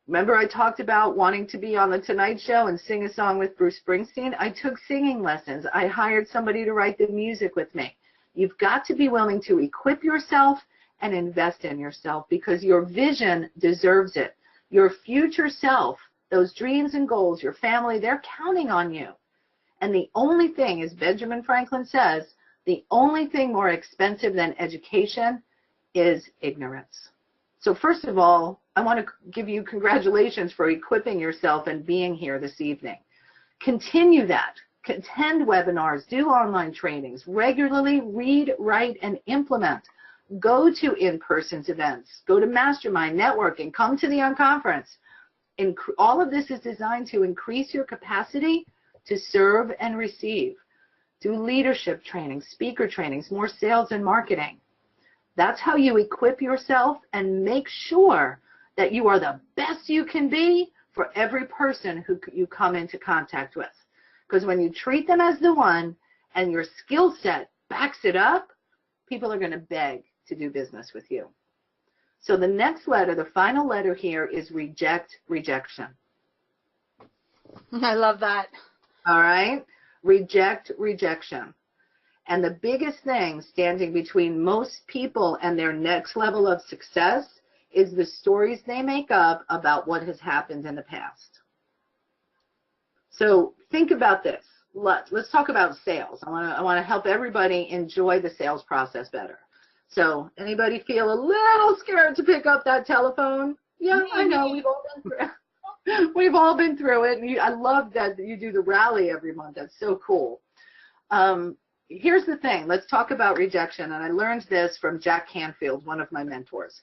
Remember I talked about wanting to be on the Tonight Show and sing a song with Bruce Springsteen? I took singing lessons. I hired somebody to write the music with me. You've got to be willing to equip yourself and invest in yourself because your vision deserves it. Your future self, those dreams and goals, your family, they're counting on you. And the only thing, as Benjamin Franklin says, the only thing more expensive than education is ignorance. So first of all, I want to give you congratulations for equipping yourself and being here this evening. Continue that. Attend webinars, do online trainings, regularly read, write, and implement. Go to in-person events, go to mastermind, networking, come to the unconference. All of this is designed to increase your capacity to serve and receive. Do leadership trainings, speaker trainings, more sales and marketing. That's how you equip yourself and make sure that you are the best you can be for every person who you come into contact with. Because when you treat them as the one and your skill set backs it up, people are going to beg to do business with you. So the next letter, the final letter here is reject, rejection. I love that. All right? Reject, rejection. And the biggest thing standing between most people and their next level of success is the stories they make up about what has happened in the past. So think about this. Let's talk about sales. I want to help everybody enjoy the sales process better. So anybody feel a little scared to pick up that telephone? Yeah, I know. We've all been through, we've all been through it. And I love that you do the rally every month. That's so cool. Here's the thing. Let's talk about rejection. And I learned this from Jack Canfield, one of my mentors,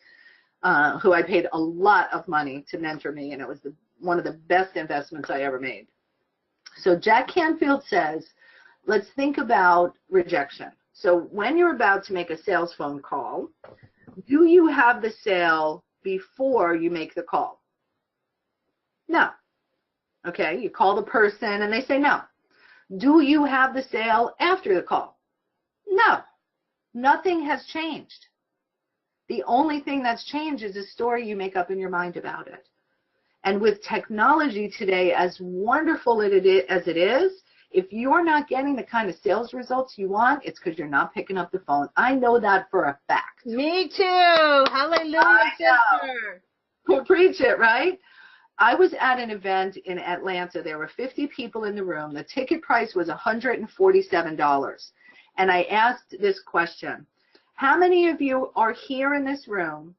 who I paid a lot of money to mentor me. And it was one of the best investments I ever made. So Jack Canfield says, let's think about rejection. So when you're about to make a sales phone call, do you have the sale before you make the call? No. Okay, you call the person and they say no. Do you have the sale after the call? No. Nothing has changed. The only thing that's changed is the story you make up in your mind about it. And with technology today, as wonderful as it is, if you're not getting the kind of sales results you want, it's because you're not picking up the phone. I know that for a fact. Me too. Hallelujah, sister. Preach it, right? I was at an event in Atlanta. There were 50 people in the room. The ticket price was $147. And I asked this question. How many of you are here in this room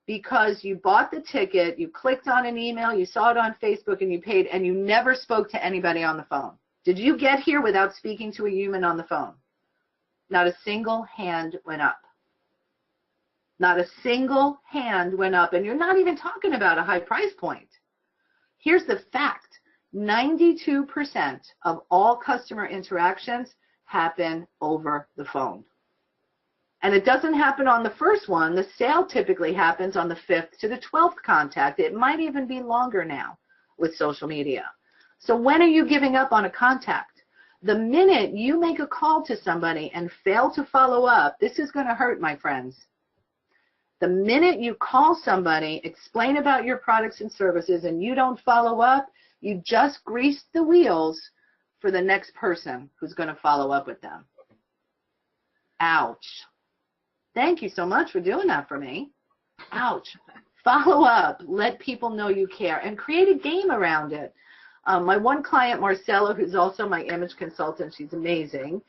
because you bought the ticket, you clicked on an email, you saw it on Facebook, and you paid, and you never spoke to anybody on the phone? Did you get here without speaking to a human on the phone? Not a single hand went up. Not a single hand went up. And you're not even talking about a high price point. Here's the fact. 92% of all customer interactions happen over the phone. And it doesn't happen on the first one. The sale typically happens on the 5th to the 12th contact. It might even be longer now with social media. So when are you giving up on a contact? The minute you make a call to somebody and fail to follow up, this is going to hurt, my friends. The minute you call somebody, explain about your products and services, and you don't follow up, you just greased the wheels for the next person who's going to follow up with them. Ouch. Thank you so much for doing that for me. Ouch. Follow up. Let people know you care, and create a game around it. My one client, Marcella, who's also my image consultant, she's amazing.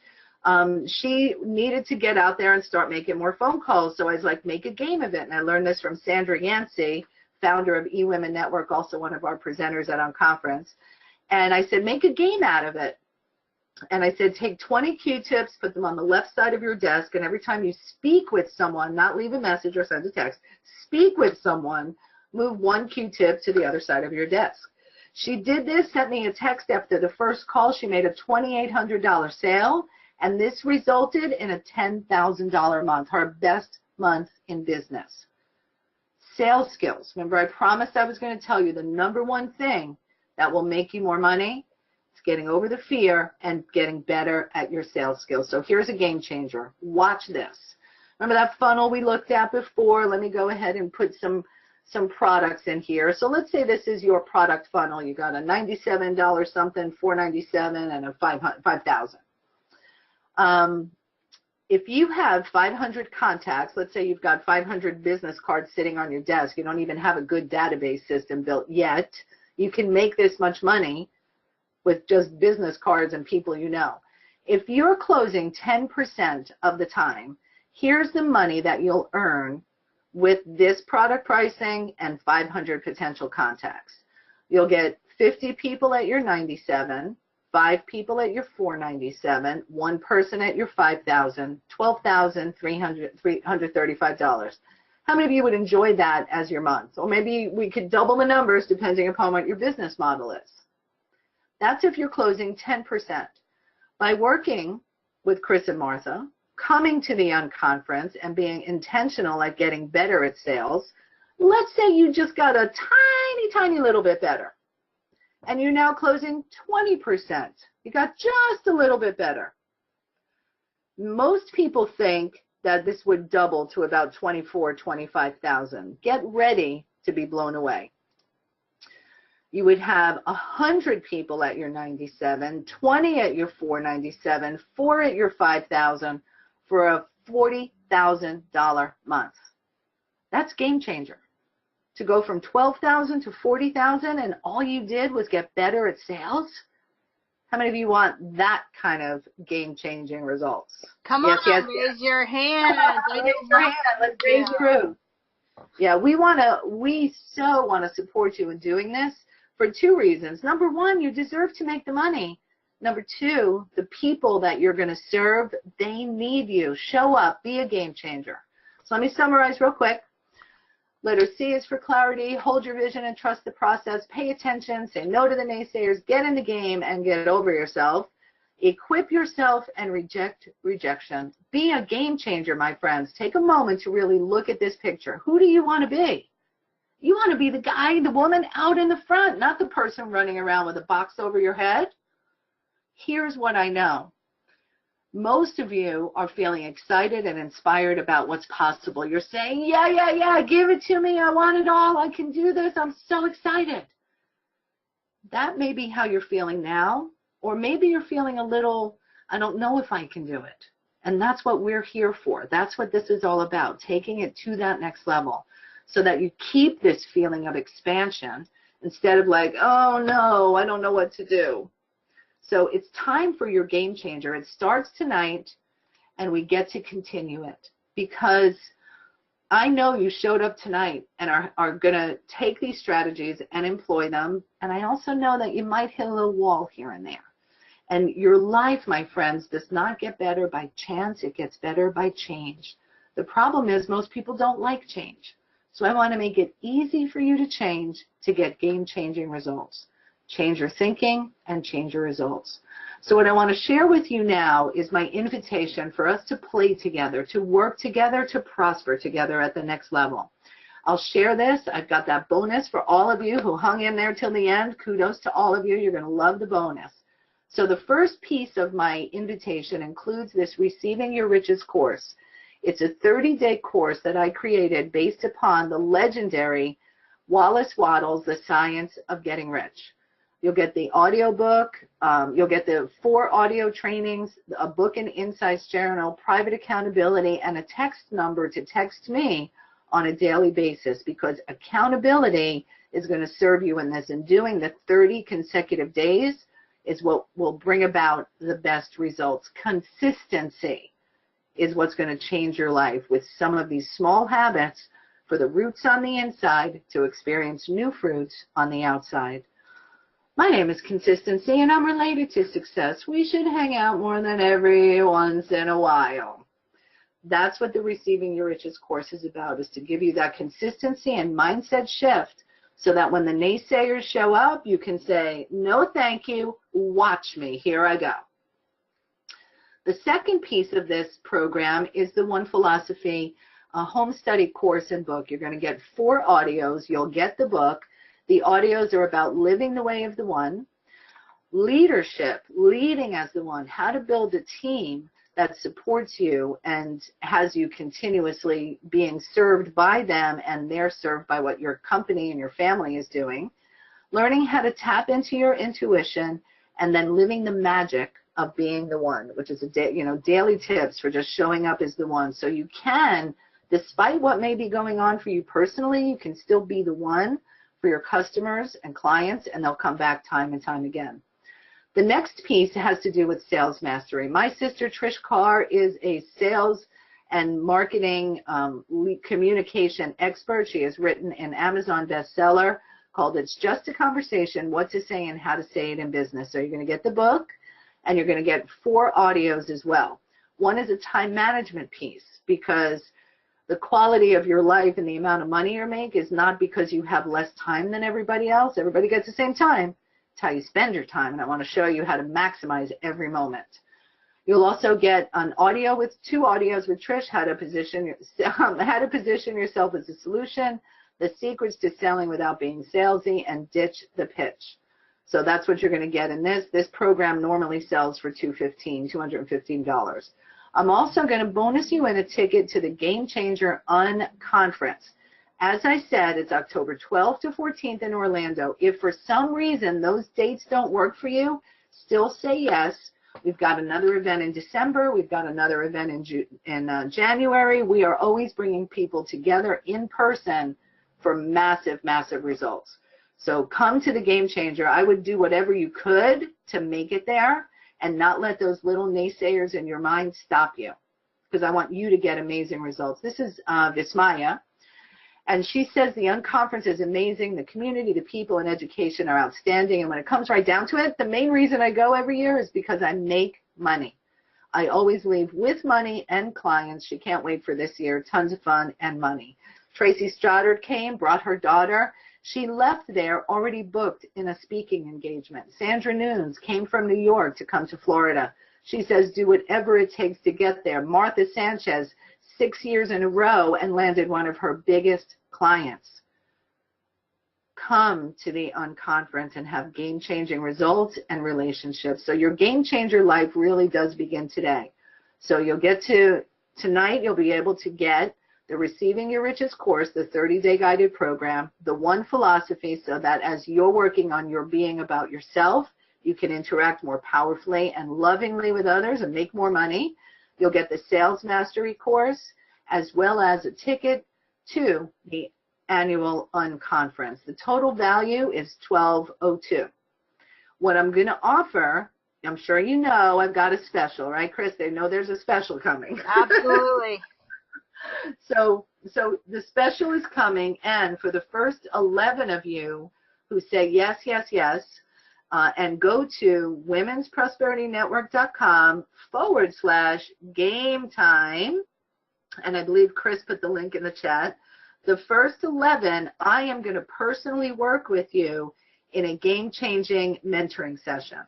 She needed to get out there and start making more phone calls. So I was like, make a game of it. And I learned this from Sandra Yancey, founder of eWomen Network, also one of our presenters at Unconference. And I said, make a game out of it. And I said, take 20 Q-tips, put them on the left side of your desk, and every time you speak with someone, not leave a message or send a text, speak with someone, move one Q-tip to the other side of your desk. She did this, sent me a text after the first call. She made a $2,800 sale, and this resulted in a $10,000 month, her best month in business. Sales skills. Remember, I promised I was going to tell you the number one thing that will make you more money. It's getting over the fear and getting better at your sales skills. So here's a game changer. Watch this. Remember that funnel we looked at before? Let me go ahead and put some products in here. So let's say this is your product funnel. You got a $97 something, $497, and a $5,000. If you have 500 contacts, let's say you've got 500 business cards sitting on your desk, you don't even have a good database system built yet, you can make this much money with just business cards and people you know. If you're closing 10% of the time, here's the money that you'll earn with this product pricing and 500 potential contacts. You'll get 50 people at your 97, 5 people at your 497, 1 person at your 5,000, $12,335. How many of you would enjoy that as your month? Or maybe we could double the numbers depending upon what your business model is. That's if you're closing 10%. By working with Chris and Martha, coming to the Unconference and being intentional at getting better at sales, let's say you just got a tiny little bit better. And you're now closing 20%. You got just a little bit better. Most people think that this would double to about 24,000, 25,000. Get ready to be blown away. You would have 100 people at your 97, 20 at your 497, 4 at your 5,000 for a $40,000 month. That's game changer. To go from 12,000 to 40,000 and all you did was get better at sales? How many of you want that kind of game-changing results? Come on, raise your hand. Raise your hand. Let's raise the roof. Yeah, we so want to support you in doing this for 2 reasons. Number 1, you deserve to make the money. Number 2, the people that you're going to serve, they need you. Show up. Be a game changer. So let me summarize real quick. Letter C is for clarity. Hold your vision and trust the process. Pay attention. Say no to the naysayers. Get in the game and get over yourself. Equip yourself and reject rejection. Be a game changer, my friends. Take a moment to really look at this picture. Who do you want to be? You want to be the guy, the woman out in the front, not the person running around with a box over your head. Here's what I know. Most of you are feeling excited and inspired about what's possible. You're saying, yeah, give it to me. I want it all. I can do this. I'm so excited. That may be how you're feeling now, or maybe you're feeling a little, I don't know if I can do it. And that's what we're here for. That's what this is all about, taking it to that next level so that you keep this feeling of expansion instead of like, oh no, I don't know what to do. So it's time for your game changer. It starts tonight, and we get to continue it because I know you showed up tonight and are going to take these strategies and employ them. And I also know that you might hit a little wall here and there. And your life, my friends, does not get better by chance. It gets better by change. The problem is most people don't like change. So I want to make it easy for you to change to get game-changing results. change your thinking, and change your results. So what I want to share with you now is my invitation for us to play together, to work together, to prosper together at the next level. I'll share this. I've got that bonus for all of you who hung in there till the end. Kudos to all of you. You're going to love the bonus. So the first piece of my invitation includes this Receiving Your Riches course. It's a 30-day course that I created based upon the legendary Wallace Wattles, The Science of Getting Rich. You'll get the audio book, you'll get the 4 audio trainings, a book and insights journal, private accountability, and a text number to text me on a daily basis, because accountability is going to serve you in this. And doing the 30 consecutive days is what will bring about the best results. Consistency is what's going to change your life with some of these small habits for the roots on the inside to experience new fruits on the outside. My name is Consistency, and I'm related to success. We should hang out more than every once in a while. That's what the Receiving Your Riches course is about, is to give you that consistency and mindset shift so that when the naysayers show up, you can say, no thank you, watch me, here I go. The second piece of this program is the One Philosophy home study course and book. You're going to get 4 audios. You'll get the book. The audios are about living the way of the one, leadership, leading as the one, how to build a team that supports you and has you continuously being served by them, and they're served by what your company and your family is doing, learning how to tap into your intuition, and then living the magic of being the one, which is daily tips for just showing up as the one. So you can, despite what may be going on for you personally, you can still be the one for your customers and clients, and they'll come back time and time again. The next piece has to do with sales mastery. My sister Trish Carr is a sales and marketing communication expert. She has written an Amazon bestseller called It's Just a Conversation, What to Say and How to Say It in Business. So you're going to get the book, and you're going to get 4 audios as well. One is a time management piece, because the quality of your life and the amount of money you make is not because you have less time than everybody else. Everybody gets the same time. It's how you spend your time, and I want to show you how to maximize every moment. You'll also get an audio with 2 audios with Trish, how to position yourself as a solution, the secrets to selling without being salesy, and ditch the pitch. So that's what you're going to get in this. This program normally sells for $215. I'm also going to bonus you in a ticket to the Game Changer Unconference. As I said, it's October 12th to 14th in Orlando. If for some reason those dates don't work for you, still say yes. We've got another event in December. We've got another event in January. We are always bringing people together in person for massive, massive results. So come to the Game Changer. I would do whatever you could to make it there, and not let those little naysayers in your mind stop you, because I want you to get amazing results. This is Vismaya, and she says the Unconference is amazing. The community, the people, and education are outstanding. And when it comes right down to it, the main reason I go every year is because I make money. I always leave with money and clients. She can't wait for this year. Tons of fun and money. Tracy Stoddard came, brought her daughter. She left there already booked in a speaking engagement. Sandra Nunes came from New York to come to Florida. She says do whatever it takes to get there. Martha Sanchez, 6 years in a row, and landed one of her biggest clients. Come to the Unconference and have game-changing results and relationships. So your game-changer life really does begin today. So you'll get to, tonight you'll be able to get the Receiving Your Riches course, the 30-day guided program, the One Philosophy, so that as you're working on your being about yourself, you can interact more powerfully and lovingly with others and make more money. You'll get the Sales Mastery course, as well as a ticket to the annual Unconference. The total value is $1,202. What I'm going to offer, I'm sure you know I've got a special, right, Chris? They know there's a special coming. Absolutely. So the special is coming, and for the first 11 of you who say yes, yes, yes, and go to womensprosperinetwork.com/game time, and I believe Chris put the link in the chat. The first 11, I am going to personally work with you in a game-changing mentoring session.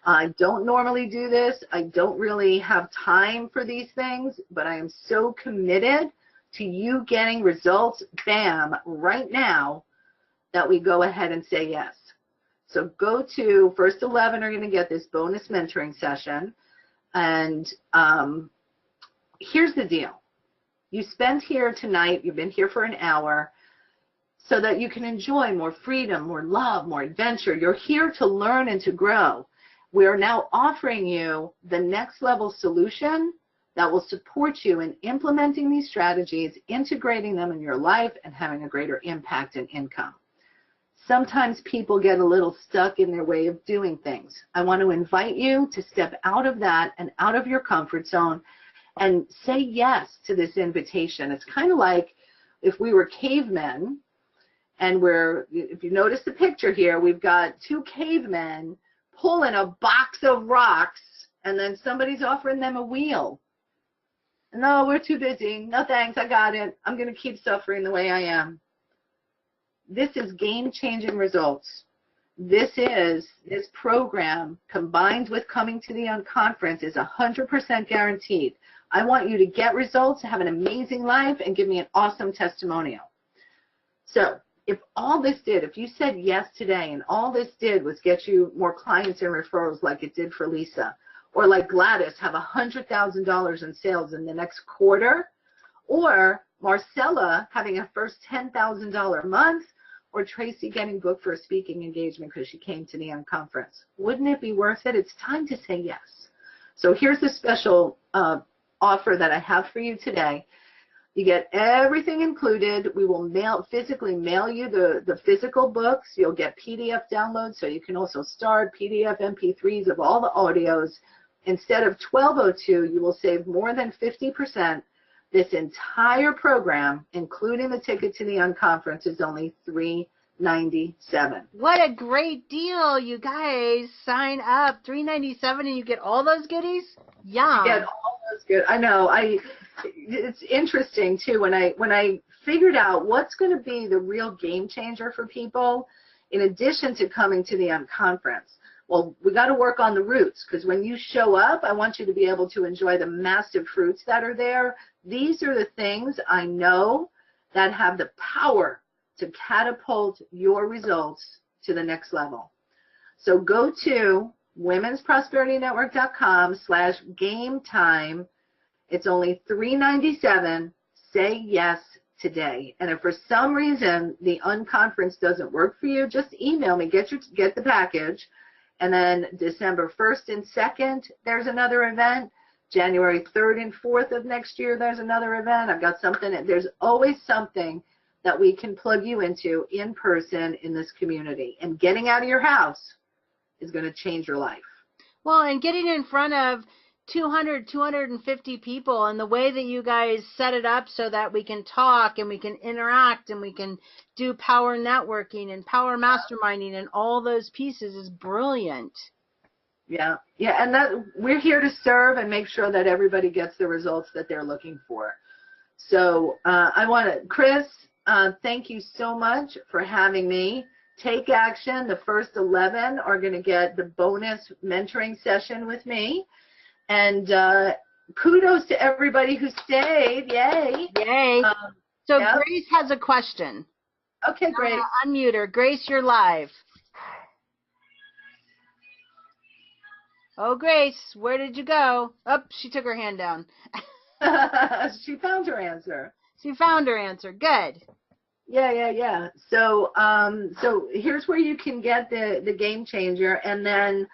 I don't normally do this. I don't really have time for these things, but I am so committed to you getting results, bam, right now, that we go ahead and say yes. So go to, first 11 are going to get this bonus mentoring session. And here's the deal. You spend here tonight, you've been here for an hour, so that you can enjoy more freedom, more love, more adventure. You're here to learn and to grow. We are now offering you the next level solution that will support you in implementing these strategies, integrating them in your life, and having a greater impact and income. Sometimes people get a little stuck in their way of doing things. I want to invite you to step out of that and out of your comfort zone and say yes to this invitation. It's kind of like if we were cavemen, and if you notice the picture here, we've got two cavemen pulling a box of rocks, and then somebody's offering them a wheel. No, we're too busy. No thanks, I got it. I'm going to keep suffering the way I am. This is game-changing results. This program combined with coming to the Unconference is 100% guaranteed. I want you to get results, have an amazing life, and give me an awesome testimonial. So if all this did, if you said yes today and all this did was get you more clients and referrals like it did for Lisa, or like Gladys, have $100,000 in sales in the next quarter, or Marcella having a first $10,000 month, or Tracy getting booked for a speaking engagement because she came to the Unconference, wouldn't it be worth it? It's time to say yes. So here's the special offer that I have for you today. You get everything included. We will physically mail you the physical books. You'll get PDF downloads, so you can also start PDF MP3s of all the audios. Instead of $1,202, you will save more than 50%. This entire program, including the ticket to the Unconference, is only $397. What a great deal, you guys. Sign up, $397, and you get all those goodies? Yum. You get all those good. I know. It's interesting, too, when I figured out what's going to be the real game changer for people, in addition to coming to the Unconference. Well, we got to work on the roots, because when you show up, I want you to be able to enjoy the massive fruits that are there. These are the things I know that have the power to catapult your results to the next level. So go to womensprosperityNetwork.com/game-time. It's only $397. Say yes today. And if for some reason the Unconference doesn't work for you, just email me, get the package. And then December 1st and 2nd, there's another event. January 3rd and 4th of next year, there's another event. I've got something. There's always something that we can plug you into in person in this community. And getting out of your house is going to change your life. Well, and getting in front of 250 people, and the way that you guys set it up so that we can talk and we can interact and we can do power networking and power masterminding and all those pieces is brilliant. Yeah, and that we're here to serve and make sure that everybody gets the results that they're looking for. So I want to, Chris, thank you so much for having me. Take action. The first 11 are going to get the bonus mentoring session with me. And kudos to everybody who stayed. Yay. Yay. So yep. Grace has a question. Okay, Grace. Unmute her. Grace, you're live. Oh, Grace, where did you go? Oh, she took her hand down. She found her answer. She found her answer. Good. Yeah. So here's where you can get the game changer. And then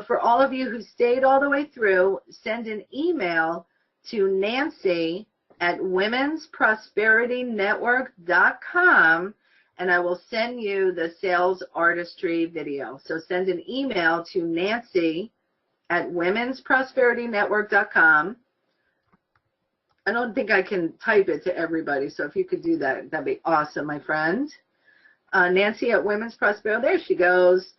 for all of you who stayed all the way through, send an email to Nancy at womensprosperitynetwork.com, and I will send you the sales artistry video. So send an email to Nancy at womensprosperitynetwork.com. I don't think I can type it to everybody, so if you could do that, that'd be awesome, my friend. Nancy at Women's Prosperity, there she goes.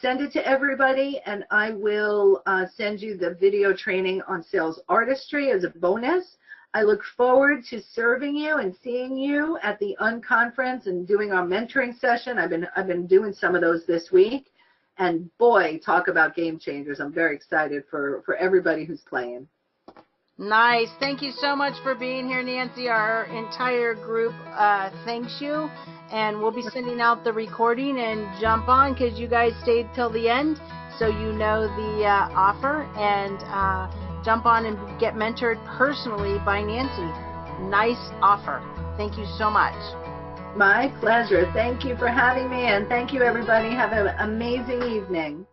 Send it to everybody, and I will send you the video training on sales artistry as a bonus. I look forward to serving you and seeing you at the Unconference and doing our mentoring session. I've been doing some of those this week, and boy, talk about game changers. I'm very excited for everybody who's playing. Nice. Thank you so much for being here, Nancy. Our entire group thanks you, and we'll be sending out the recording, and jump on because you guys stayed till the end, so you know the offer, and jump on and get mentored personally by Nancy. Nice offer. Thank you so much. My pleasure. Thank you for having me, and thank you, everybody. Have an amazing evening.